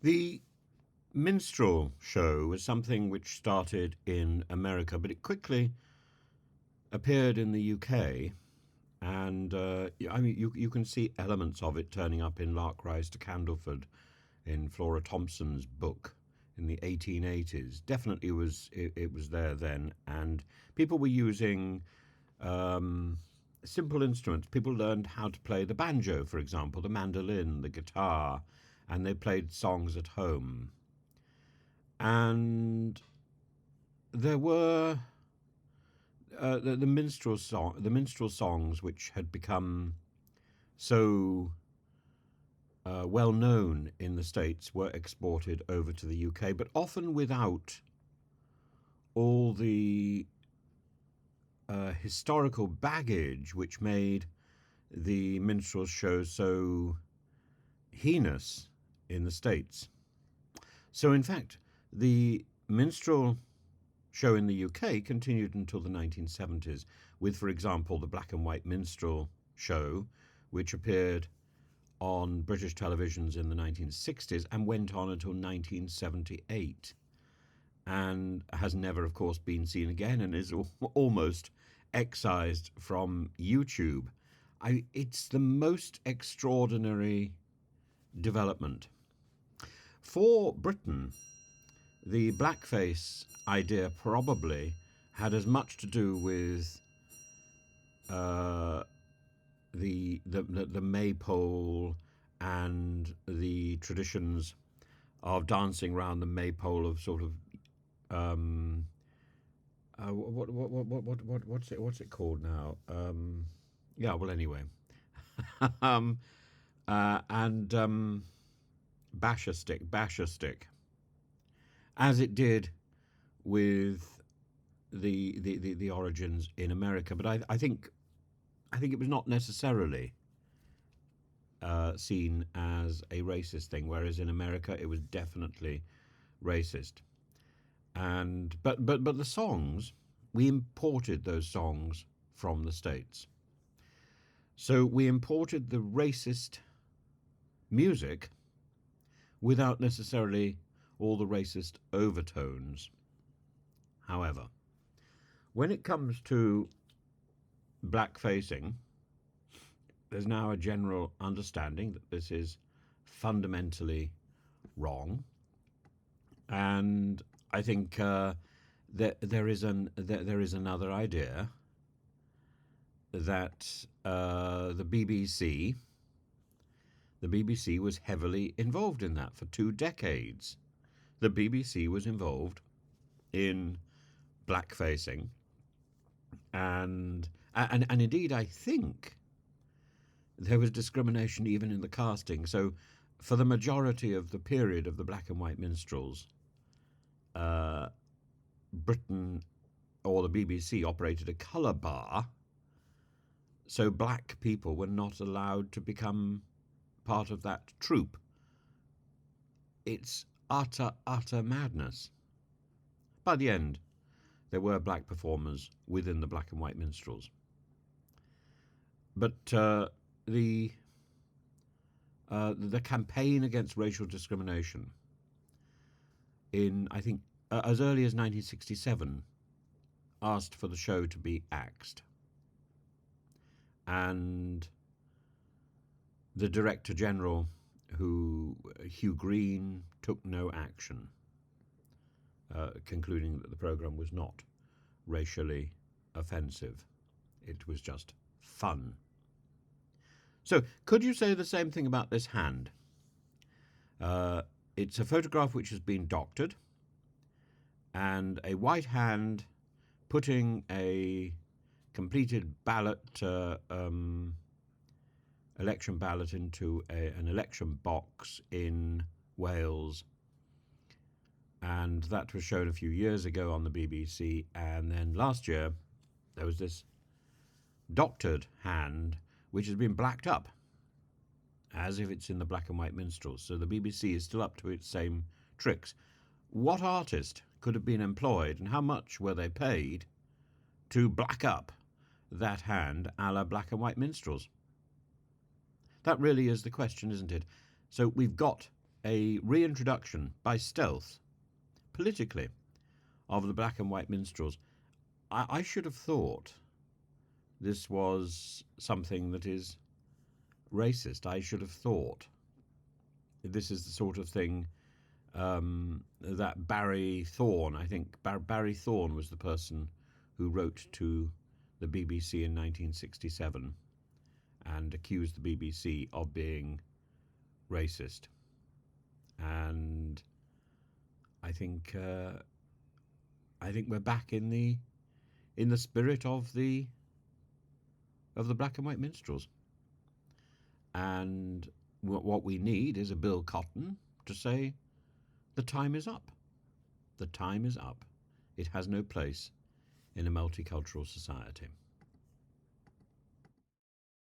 The minstrel show was something which started in America, but it quickly appeared in the UK. And I mean, you can see elements of it turning up in Lark Rise to Candleford in Flora Thompson's book in the 1880s. Definitely it was there then, and people were using simple instruments. People learned how to play the banjo, for example, the mandolin, the guitar, and they played songs at home. And there were the minstrel songs, which had become so well known in the States, were exported over to the UK, but often without all the historical baggage which made the minstrel show so heinous in the States. So, in fact, the minstrel show in the UK continued until the 1970s, with, for example, the black and white minstrel show, which appeared on British televisions in the 1960s and went on until 1978, and has never, of course, been seen again and is almost excised from YouTube. It's the most extraordinary development. For Britain, the blackface idea probably had as much to do with the maypole and the traditions of dancing around the maypole, of sort of what's it called now? Yeah, well, anyway, um, and basher stick, as it did with the origins in America. But I think it was not necessarily seen as a racist thing, whereas in America it was definitely racist. And but the songs, we imported those songs from the States. So we imported the racist music without necessarily all the racist overtones. However, when it comes to blackfacing, there's now a general understanding that this is fundamentally wrong, and I think there is another idea that the BBC was heavily involved in that for 2 decades. The BBC was involved in blackfacing, and indeed, I think there was discrimination even in the casting. So, for the majority of the period of the black and white minstrels, uh, Britain or the BBC operated a colour bar, so black people were not allowed to become part of that troupe. It's utter madness. By the end, there were black performers within the black and white minstrels. But the the campaign against racial discrimination in, I think, as early as 1967 asked for the show to be axed. And the Director General, Hugh Green, took no action, concluding that the programme was not racially offensive. It was just fun. So, could you say the same thing about this hand? It's a photograph which has been doctored, and a white hand putting a completed election ballot into an election box in Wales. And that was shown a few years ago on the BBC. And then last year, there was this doctored hand which has been blacked up as if it's in the black and white minstrels. So the BBC is still up to its same tricks. What artist could have been employed, and how much were they paid to black up that hand a la black and white minstrels? That really is the question, isn't it? So we've got a reintroduction by stealth, politically, of the black and white minstrels. I should have thought this was something that is racist. I should have thought this is the sort of thing that Barry Thorne, I think Barry Thorne was the person who wrote to the BBC in 1967 and accused the BBC of being racist. And I think we're back in the spirit of the black and white minstrels. And what we need is a Bill Cotton to say, the time is up. The time is up. It has no place in a multicultural society.